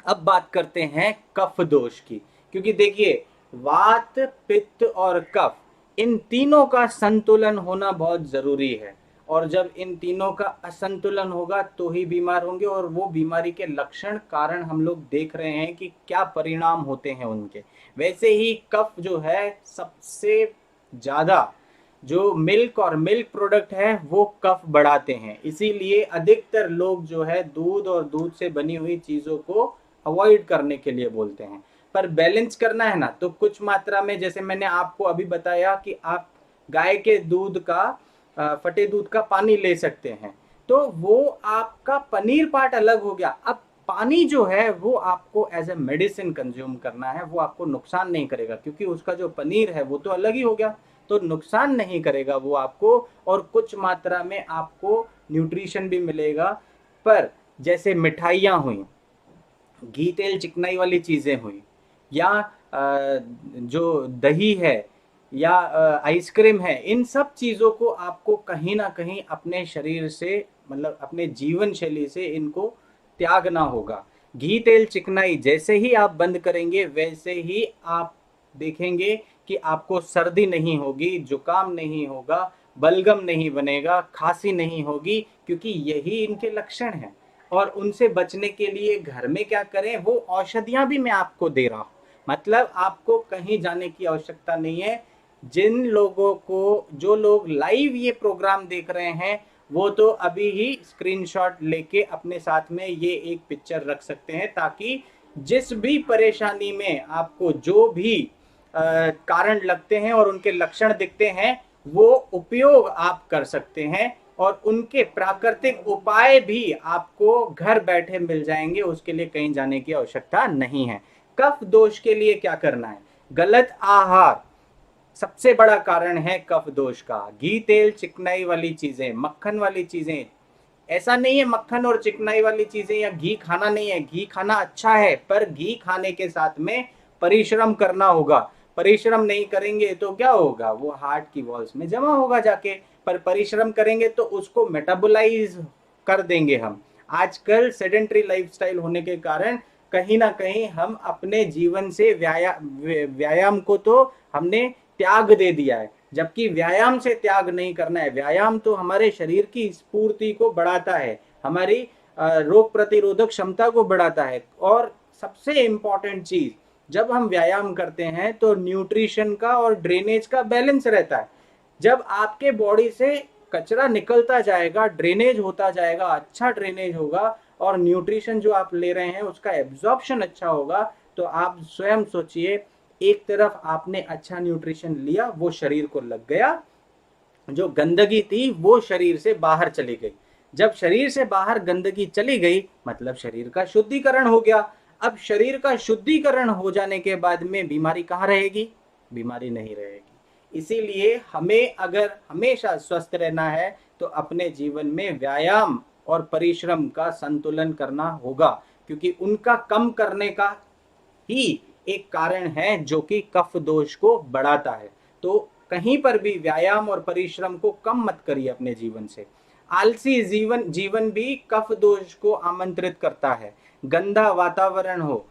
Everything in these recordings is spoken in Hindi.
अब बात करते हैं कफ दोष की, क्योंकि देखिए वात पित्त और कफ, इन तीनों का संतुलन होना बहुत जरूरी है। और जब इन तीनों का असंतुलन होगा तो ही बीमार होंगे, और वो बीमारी के लक्षण कारण हम लोग देख रहे हैं कि क्या परिणाम होते हैं उनके। वैसे ही कफ जो है सबसे ज्यादा, जो मिल्क और मिल्क प्रोडक्ट है वो कफ बढ़ाते हैं, इसीलिए अधिकतर लोग जो है दूध और दूध से बनी हुई चीजों को अवॉइड करने के लिए बोलते हैं। पर बैलेंस करना है ना, तो कुछ मात्रा में, जैसे मैंने आपको अभी बताया कि आप गाय के दूध का फटे दूध का पानी ले सकते हैं, तो वो आपका पनीर पार्ट अलग हो गया। अब पानी जो है वो आपको एज ए मेडिसिन कंज्यूम करना है, वो आपको नुकसान नहीं करेगा, क्योंकि उसका जो पनीर है वो तो अलग ही हो गया, तो नुकसान नहीं करेगा वो आपको, और कुछ मात्रा में आपको न्यूट्रिशन भी मिलेगा। पर जैसे मिठाइयाँ हुई, घी तेल चिकनाई वाली चीज़ें हुई, या जो दही है, या आइसक्रीम है, इन सब चीज़ों को आपको कहीं ना कहीं अपने शरीर से, मतलब अपने जीवन शैली से इनको त्यागना होगा। घी तेल चिकनाई जैसे ही आप बंद करेंगे वैसे ही आप देखेंगे कि आपको सर्दी नहीं होगी, जुकाम नहीं होगा, बलगम नहीं बनेगा, खांसी नहीं होगी, क्योंकि यही इनके लक्षण हैं। और उनसे बचने के लिए घर में क्या करें, वो औषधियां भी मैं आपको दे रहा हूँ, मतलब आपको कहीं जाने की आवश्यकता नहीं है। जिन लोगों को, जो लोग लाइव ये प्रोग्राम देख रहे हैं, वो तो अभी ही स्क्रीनशॉट लेके अपने साथ में ये एक पिक्चर रख सकते हैं, ताकि जिस भी परेशानी में आपको जो भी कारण लगते हैं और उनके लक्षण दिखते हैं, वो उपयोग आप कर सकते हैं, और उनके प्राकृतिक उपाय भी आपको घर बैठे मिल जाएंगे, उसके लिए कहीं जाने की आवश्यकता नहीं है। कफ दोष के लिए क्या करना है? गलत आहार सबसे बड़ा कारण है कफ दोष का। घी तेल चिकनाई वाली चीजें, मक्खन वाली चीजें, ऐसा नहीं है मक्खन और चिकनाई वाली चीजें या घी खाना नहीं है, घी खाना अच्छा है, पर घी खाने के साथ में परिश्रम करना होगा। परिश्रम नहीं करेंगे तो क्या होगा, वो हार्ट की वॉल्स में जमा होगा जाके। पर परिश्रम करेंगे तो उसको मेटाबोलाइज कर देंगे हम। आजकल सेडेंट्री लाइफस्टाइल होने के कारण कहीं ना कहीं हम अपने जीवन से व्यायाम को तो हमने त्याग दे दिया है, जबकि व्यायाम से त्याग नहीं करना है। व्यायाम तो हमारे शरीर की स्फूर्ति को बढ़ाता है, हमारी रोग प्रतिरोधक क्षमता को बढ़ाता है, और सबसे इंपॉर्टेंट चीज, जब हम व्यायाम करते हैं तो न्यूट्रिशन का और ड्रेनेज का बैलेंस रहता है। जब आपके बॉडी से कचरा निकलता जाएगा, ड्रेनेज होता जाएगा, अच्छा ड्रेनेज होगा, और न्यूट्रिशन जो आप ले रहे हैं उसका एब्जॉर्प्शन अच्छा होगा, तो आप स्वयं सोचिए, एक तरफ आपने अच्छा न्यूट्रिशन लिया, वो शरीर को लग गया, जो गंदगी थी वो शरीर से बाहर चली गई। जब शरीर से बाहर गंदगी चली गई, मतलब शरीर का शुद्धिकरण हो गया। अब शरीर का शुद्धिकरण हो जाने के बाद में बीमारी कहाँ रहेगी? बीमारी नहीं रहेगी। इसीलिए हमें अगर हमेशा स्वस्थ रहना है तो अपने जीवन में व्यायाम और परिश्रम का संतुलन करना होगा, क्योंकि उनका कम करने का ही एक कारण है जो कि कफ दोष को बढ़ाता है। तो कहीं पर भी व्यायाम और परिश्रम को कम मत करिए अपने जीवन से। आलसी जीवन भी कफ दोष को आमंत्रित करता है। गंदा वातावरण हो,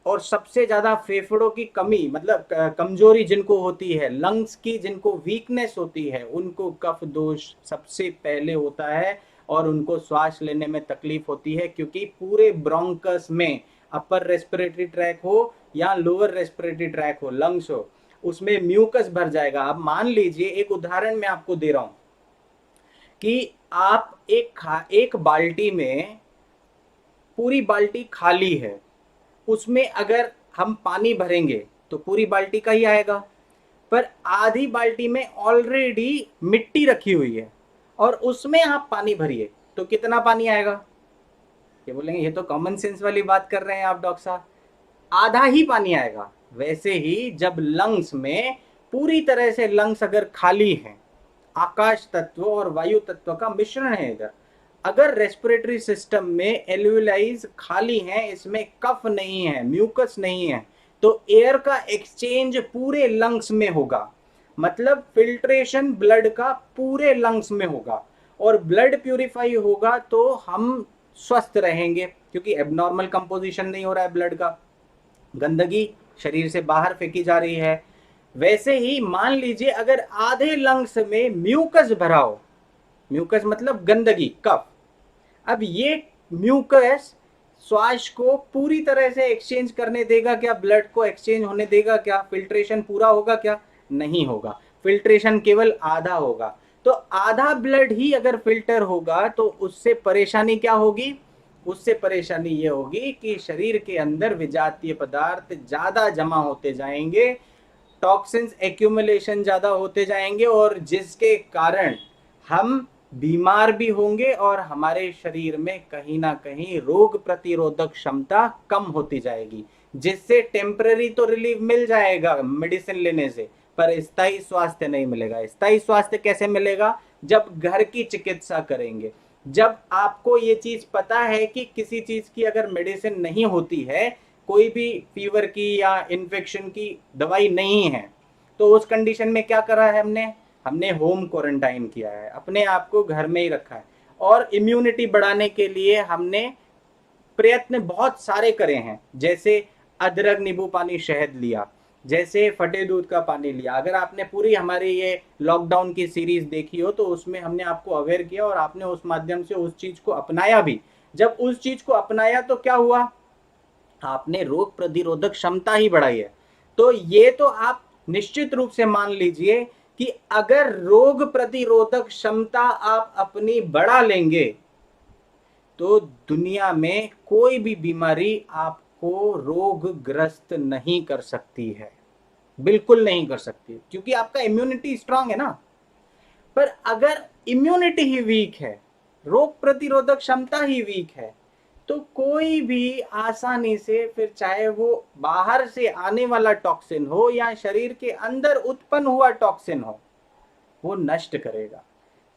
और सबसे ज्यादा फेफड़ों की कमी, मतलब कमजोरी जिनको होती है, लंग्स की जिनको वीकनेस होती है, उनको कफ दोष सबसे पहले होता है, और उनको श्वास लेने में तकलीफ होती है, क्योंकि पूरे ब्रोंकस में, अपर रेस्पिरेटरी ट्रैक हो या लोअर रेस्पिरेटरी ट्रैक हो, लंग्स हो, उसमें म्यूकस भर जाएगा। अब मान लीजिए, एक उदाहरण मैं आपको दे रहा हूं कि आप एक बाल्टी में, पूरी बाल्टी खाली है, उसमें अगर हम पानी भरेंगे तो पूरी बाल्टी का ही आएगा, पर आधी बाल्टी में ऑलरेडी मिट्टी रखी हुई है और उसमें आप पानी भरिए तो कितना पानी आएगा? ये बोलेंगे ये तो कॉमन सेंस वाली बात कर रहे हैं आप डॉक्टर साहब, आधा ही पानी आएगा। वैसे ही जब लंग्स में पूरी तरह से, लंग्स अगर खाली हैं, आकाश तत्व और वायु तत्व का मिश्रण है इधर, अगर रेस्पिरेटरी सिस्टम में एल्विलाइज खाली हैं, इसमें कफ नहीं है, म्यूकस नहीं है, तो एयर का एक्सचेंज पूरे लंग्स में होगा, मतलब फिल्ट्रेशन ब्लड का पूरे लंग्स में होगा, और ब्लड प्यूरिफाई होगा तो हम स्वस्थ रहेंगे। क्योंकि एबनॉर्मल कंपोजिशन नहीं हो रहा है ब्लड का, गंदगी शरीर से बाहर फेंकी जा रही है। वैसे ही मान लीजिए अगर आधे लंग्स में म्यूकस भरा हो, म्यूकस मतलब गंदगी, कफ, अब ये म्यूकस श्वास को पूरी तरह से एक्सचेंज करने देगा क्या, ब्लड को एक्सचेंज होने देगा क्या, फिल्ट्रेशन पूरा होगा क्या, नहीं होगा, फिल्ट्रेशन केवल आधा होगा। तो आधा ब्लड ही अगर फिल्टर होगा तो उससे परेशानी क्या होगी, उससे परेशानी ये होगी कि शरीर के अंदर विजातीय पदार्थ ज्यादा जमा होते जाएंगे, टॉक्सिन्स एक्यूमुलेशन ज्यादा होते जाएंगे, और जिसके कारण हम बीमार भी होंगे और हमारे शरीर में कहीं ना कहीं रोग प्रतिरोधक क्षमता कम होती जाएगी, जिससे टेम्पररी तो रिलीफ मिल जाएगा मेडिसिन लेने से, पर स्थायी स्वास्थ्य नहीं मिलेगा। स्थायी स्वास्थ्य कैसे मिलेगा, जब घर की चिकित्सा करेंगे, जब आपको ये चीज पता है कि किसी चीज की अगर मेडिसिन नहीं होती है, कोई भी फीवर की या इन्फेक्शन की दवाई नहीं है, तो उस कंडीशन में क्या करा है हमने, हमने होम क्वारंटाइन किया है, अपने आप को घर में ही रखा है, और इम्यूनिटी बढ़ाने के लिए हमने प्रयत्न बहुत सारे करे हैं, जैसे अदरक नींबू पानी शहद लिया, जैसे फटे दूध का पानी लिया। अगर आपने पूरी हमारी ये लॉकडाउन की सीरीज देखी हो तो उसमें हमने आपको अवेयर किया और आपने उस माध्यम से उस चीज को अपनाया भी। जब उस चीज को अपनाया तो क्या हुआ, आपने रोग प्रतिरोधक क्षमता ही बढ़ाई है। तो ये तो आप निश्चित रूप से मान लीजिए कि अगर रोग प्रतिरोधक क्षमता आप अपनी बढ़ा लेंगे तो दुनिया में कोई भी बीमारी आपको रोगग्रस्त नहीं कर सकती है, बिल्कुल नहीं कर सकती, क्योंकि आपका इम्यूनिटी स्ट्रांग है ना। पर अगर इम्यूनिटी ही वीक है, रोग प्रतिरोधक क्षमता ही वीक है, तो कोई भी आसानी से, फिर चाहे वो बाहर से आने वाला टॉक्सिन हो या शरीर के अंदर उत्पन्न हुआ टॉक्सिन हो, वो नष्ट करेगा।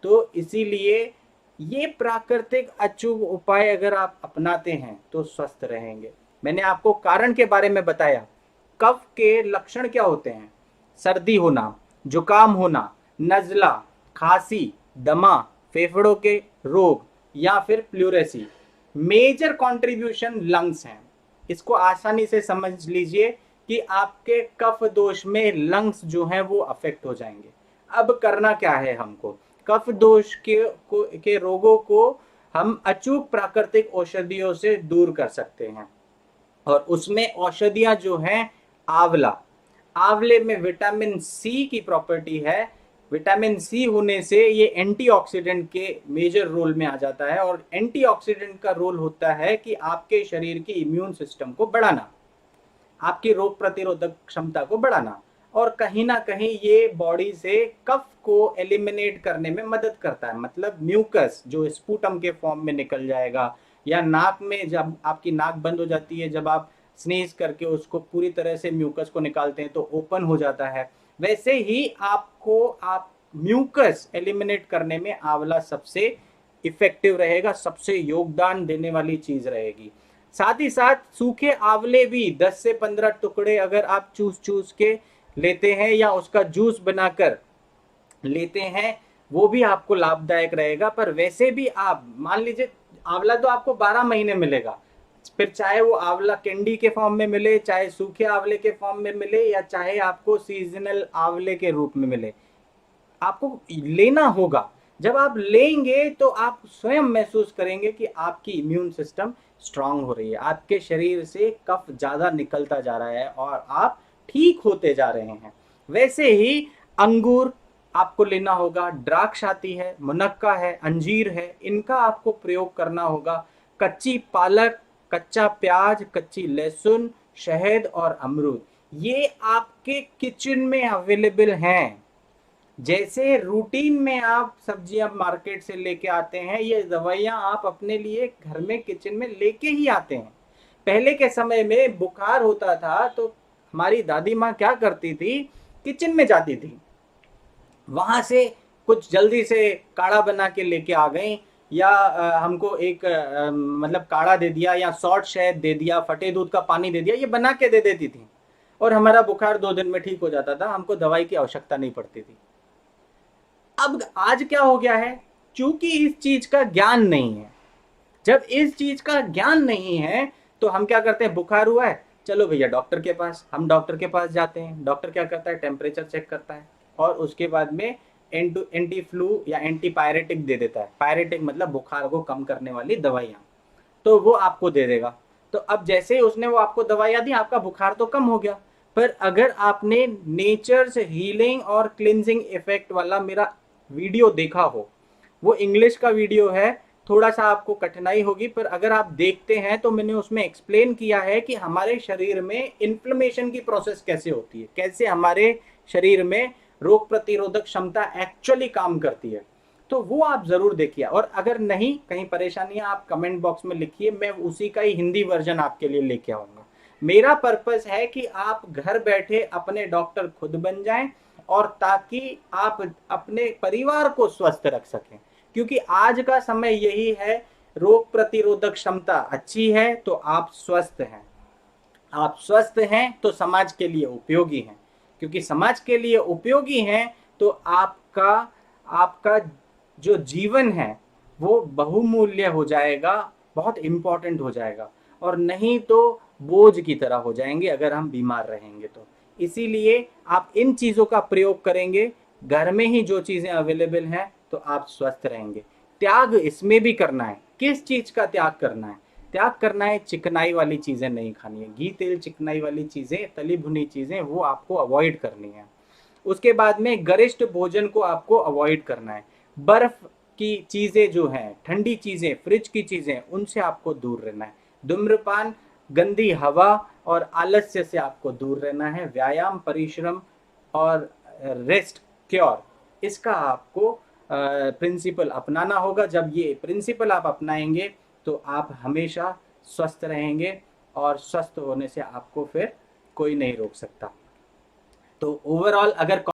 तो इसीलिए ये प्राकृतिक अचूक उपाय अगर आप अपनाते हैं तो स्वस्थ रहेंगे। मैंने आपको कारण के बारे में बताया, कफ के लक्षण क्या होते हैं, सर्दी होना, जुकाम होना, नज़ला, खांसी, दमा, फेफड़ों के रोग या फिर प्लूरेसी। मेजर कंट्रीब्यूशन लंग्स हैं, इसको आसानी से समझ लीजिए कि आपके कफ दोष में लंग्स जो हैं वो अफेक्ट हो जाएंगे। अब करना क्या है हमको, कफ दोष के रोगों को हम अचूक प्राकृतिक औषधियों से दूर कर सकते हैं, और उसमें औषधियां जो हैं, आंवला, आंवले में विटामिन सी की प्रॉपर्टी है, विटामिन सी होने से ये एंटीऑक्सीडेंट के मेजर रोल में आ जाता है, और एंटीऑक्सीडेंट का रोल होता है कि आपके शरीर की इम्यून सिस्टम को बढ़ाना, आपकी रोग प्रतिरोधक क्षमता को बढ़ाना, और कहीं ना कहीं ये बॉडी से कफ को एलिमिनेट करने में मदद करता है। मतलब म्यूकस जो स्पूटम के फॉर्म में निकल जाएगा, या नाक में जब आपकी नाक बंद हो जाती है, जब आप स्नीज करके उसको पूरी तरह से म्यूकस को निकालते हैं तो ओपन हो जाता है, वैसे ही आपको आप म्यूकस एलिमिनेट करने में आंवला सबसे इफेक्टिव रहेगा, सबसे योगदान देने वाली चीज रहेगी। साथ ही साथ सूखे आंवले भी 10 से 15 टुकड़े अगर आप चूस चूस के लेते हैं या उसका जूस बनाकर लेते हैं, वो भी आपको लाभदायक रहेगा। पर वैसे भी आप मान लीजिए आंवला तो आपको 12 महीने मिलेगा, फिर चाहे वो आंवला कैंडी के फॉर्म में मिले, चाहे सूखे आंवले के फॉर्म में मिले, या चाहे आपको सीजनल आंवले के रूप में मिले, आपको लेना होगा। जब आप लेंगे तो आप स्वयं महसूस करेंगे कि आपकी इम्यून सिस्टम स्ट्रांग हो रही है, आपके शरीर से कफ ज्यादा निकलता जा रहा है और आप ठीक होते जा रहे हैं। वैसे ही अंगूर आपको लेना होगा, द्राक्ष आती है, मुनक्का है, अंजीर है, इनका आपको प्रयोग करना होगा। कच्ची पालक, कच्चा प्याज, कच्ची लहसुन, शहद और अमरूद, ये आपके किचन में अवेलेबल हैं। जैसे रूटीन में आप सब्जियां मार्केट से लेके आते हैं, ये दवाइयां आप अपने लिए घर में किचन में लेके ही आते हैं। पहले के समय में बुखार होता था तो हमारी दादी माँ क्या करती थी, किचन में जाती थी, वहां से कुछ जल्दी से काढ़ा बना के लेके आ गई, या हमको एक मतलब काढ़ा दे दिया, या सॉल्ट शहद दे दिया, फटे दूध का पानी दे दिया, ये बना के दे देती थी, और हमारा बुखार 2 दिन में ठीक हो जाता था, हमको दवाई की आवश्यकता नहीं पड़ती थी। अब आज क्या हो गया है, क्योंकि इस चीज का ज्ञान नहीं है, जब इस चीज का ज्ञान नहीं है तो हम क्या करते हैं, बुखार हुआ है, चलो भैया डॉक्टर के पास, हम डॉक्टर के पास जाते हैं, डॉक्टर क्या करता है, टेम्परेचर चेक करता है और उसके बाद में एंटी फ्लू या एंटी पायरेटिक दे देता है। पायरेटिक मतलब बुखार को कम करने वाली दवाइयाँ, तो वो आपको दे देगा। तो अब जैसे ही उसने वो आपको दवाइयाँ दी, आपका बुखार तो कम हो गया। पर अगर आपने नेचर्स हीलिंग और क्लिनजिंग इफेक्ट वाला मेरा वीडियो देखा हो, वो इंग्लिश का वीडियो है, थोड़ा सा आपको कठिनाई होगी, पर अगर आप देखते हैं तो मैंने उसमें एक्सप्लेन किया है कि हमारे शरीर में इन्फ्लेमेशन की प्रोसेस कैसे होती है, कैसे हमारे शरीर में रोग प्रतिरोधक क्षमता एक्चुअली काम करती है। तो वो आप जरूर देखिए, और अगर नहीं कहीं परेशानी है आप कमेंट बॉक्स में लिखिए, मैं उसी का ही हिंदी वर्जन आपके लिए लेके आऊंगा। मेरा पर्पस है कि आप घर बैठे अपने डॉक्टर खुद बन जाएं, और ताकि आप अपने परिवार को स्वस्थ रख सकें, क्योंकि आज का समय यही है, रोग प्रतिरोधक क्षमता अच्छी है तो आप स्वस्थ हैं, आप स्वस्थ हैं तो समाज के लिए उपयोगी हैं, क्योंकि समाज के लिए उपयोगी हैं तो आपका आपका जो जीवन है वो बहुमूल्य हो जाएगा, बहुत इंपॉर्टेंट हो जाएगा, और नहीं तो बोझ की तरह हो जाएंगे अगर हम बीमार रहेंगे तो। इसीलिए आप इन चीज़ों का प्रयोग करेंगे, घर में ही जो चीज़ें अवेलेबल हैं, तो आप स्वस्थ रहेंगे। त्याग इसमें भी करना है, किस चीज़ का त्याग करना है, त्याग करना है चिकनाई वाली चीज़ें नहीं खानी है, घी तेल चिकनाई वाली चीज़ें, तली भुनी चीज़ें वो आपको अवॉइड करनी है। उसके बाद में गरिष्ठ भोजन को आपको अवॉइड करना है। बर्फ की चीज़ें जो हैं, ठंडी चीज़ें, फ्रिज की चीज़ें, उनसे आपको दूर रहना है। धूम्रपान, गंदी हवा और आलस्य से आपको दूर रहना है। व्यायाम, परिश्रम और रेस्ट क्योर, इसका आपको प्रिंसिपल अपनाना होगा। जब ये प्रिंसिपल आप अपनाएंगे तो आप हमेशा स्वस्थ रहेंगे, और स्वस्थ होने से आपको फिर कोई नहीं रोक सकता। तो ओवरऑल अगर